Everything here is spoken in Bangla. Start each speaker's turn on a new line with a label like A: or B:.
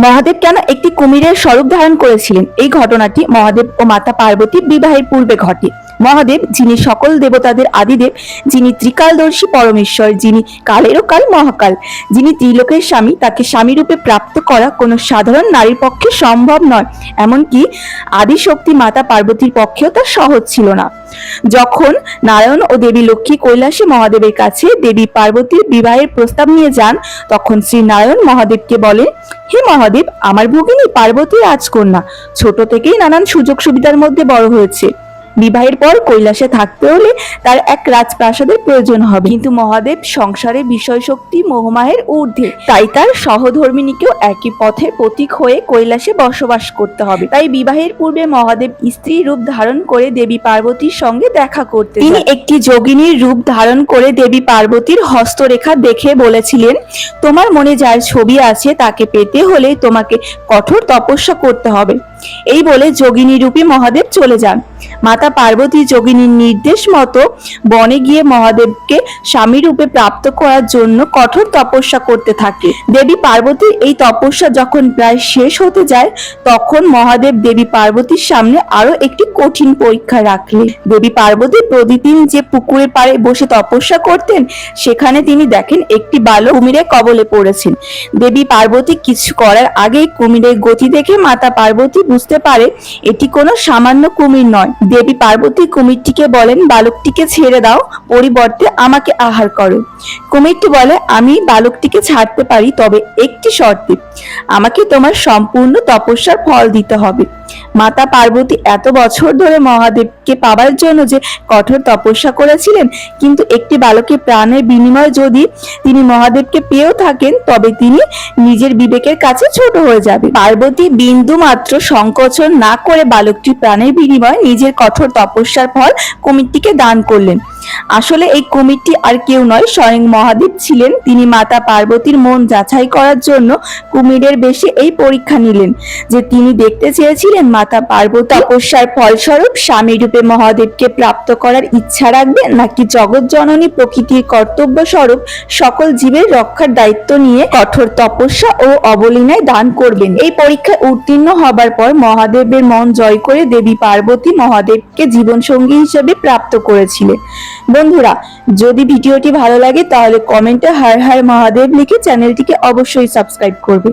A: মহাদেব কেন একটি কুমিরের স্বরূপ ধারণ করেছিলেন? এই ঘটনাটি মহাদেব ও মাতা পার্বতীর বিবাহের পূর্বে ঘটে। মহাদেব, যিনি সকল দেবতাদের আদিদেব, যিনি ত্রিকালদর্শী পরমেশ্বর, যিনি কালেরও কাল মহাকাল, যিনি ত্রিলোকের স্বামী, তাকে স্বামী রূপে প্রাপ্ত করা কোনো সাধারণ নারীর পক্ষে সম্ভব নয়। এমনকি আদিশক্তি মাতা পার্বতীর পক্ষেও তা সহজ ছিল না। যখন নারায়ণ ও দেবী লক্ষ্মী কৈলাসে মহাদেবের কাছে দেবী পার্বতীর বিবাহের প্রস্তাব নিয়ে যান, তখন শ্রী নারায়ণ মহাদেবকে বলেন, হে মহাদেব, আমার ভগিনী পার্বতী রাজকন্যা, ছোট থেকেই নানান সুযোগ সুবিধার মধ্যে বড় হয়েছে। বিবাহের পর কৈলাসে থাকতে হলে তার এক রাজপ্রাসাদের প্রয়োজন হবে, কিন্তু মহাদেব সংসারে বিষয় শক্তি মোহমায়ের ঊর্ধ্বে, তাই তার সহধর্মিণীকেও একই পথের প্রতীক হয়ে কৈলাসে বসবাস করতে হবে। তাই বিবাহের পূর্বে মহাদেব স্ত্রী রূপ ধারণ করে দেবী পার্বতীর সঙ্গে দেখা করতে তিনি একটি যোগিনীর রূপ ধারণ করে দেবী পার্বতীর হস্তরেখা দেখে বলেছিলেন, তোমার মনে যার ছবি আছে তাকে পেতে হলে তোমাকে কঠোর তপস্যা করতে হবে। এই বলে যোগিনী রূপী মহাদেব চলে যান। মাতা পার্বতী যোগিনীর নির্দেশ মতো বনে গিয়ে মহাদেবকে স্বামী রূপে প্রাপ্ত করার জন্য কঠোর তপস্যা করতে থাকে। দেবী পার্বতীর এই তপস্যা যখন প্রায় শেষ হতে যায়, তখন মহাদেব দেবী পার্বতীর সামনে আরো একটি কঠিন পরীক্ষা রাখলেন। দেবী পার্বতী প্রতিদিন যে পুকুরের পাড়ে বসে তপস্যা করতেন, সেখানে তিনি দেখেন একটি বালক কুমিরের কবলে পড়েছেন। দেবী পার্বতী কিছু করার আগেই কুমিরের গতি দেখে মাতা পার্বতী বুঝতে পারে এটি কোনো সামান্য কুমির নয়। দেবী পার্বতী কুমিরটিকে বলেন, বালকটিকে ছেড়ে দাও, পরিবর্তে আমাকে আহার করো। কুমিরটি বলে, আমি বালকটিকে ছাড়তে পারি, তবে একটি শর্তে, আমাকে তোমার সম্পূর্ণ তপস্যার ফল দিতে হবে। মাতা পার্বতী এত বছর ধরে মহাদেবকে পাবার জন্য যে কঠোর তপস্যা করেছিলেন, কিন্তু একটি বালকের প্রাণের বিনিময়ে যদি তিনি মহাদেবকে পেয়েও থাকেন, তবে তিনি নিজের বিবেকের কাছে ছোট হয়ে যাবে। পার্বতী বিন্দু মাত্র সংকোচন না করে বালকটির প্রাণের বিনিময়ে নিজের কঠোর তপস্যার ফল কুমিরটিকে দান করলেন। আসলে এই কুমিরটি আর কেউ নয়, স্বয়ং মহাদেব ছিলেন। তিনি মাতা পার্বতীর মন যাচাই করার জন্য কুমিরের বেশে এই পরীক্ষা নিলেন যে তিনি দেখতে চেয়েছিলেন মাতা পার্বতী তপস্যার ফলস্বরূপ স্বামী রূপে মহাদেবকে প্রাপ্ত করার ইচ্ছা রাখবেন, নাকি জগৎ জননী প্রকৃতির কর্তব্য স্বরূপ সকল জীবের রক্ষার দায়িত্ব নিয়ে কঠোর তপস্যা ও অবলীলায় দান করবেন। এই পরীক্ষায় উত্তীর্ণ হবার পর মহাদেবের মন জয় করে দেবী পার্বতী মহাদেবকে জীবনসঙ্গী হিসেবে প্রাপ্ত করেছিলেন। বন্ধুরা, যদি ভিডিওটি ভালো লাগে তাহলে কমেন্টে হর হর মহাদেব লিখে চ্যানেলটিকে অবশ্যই সাবস্ক্রাইব করবে।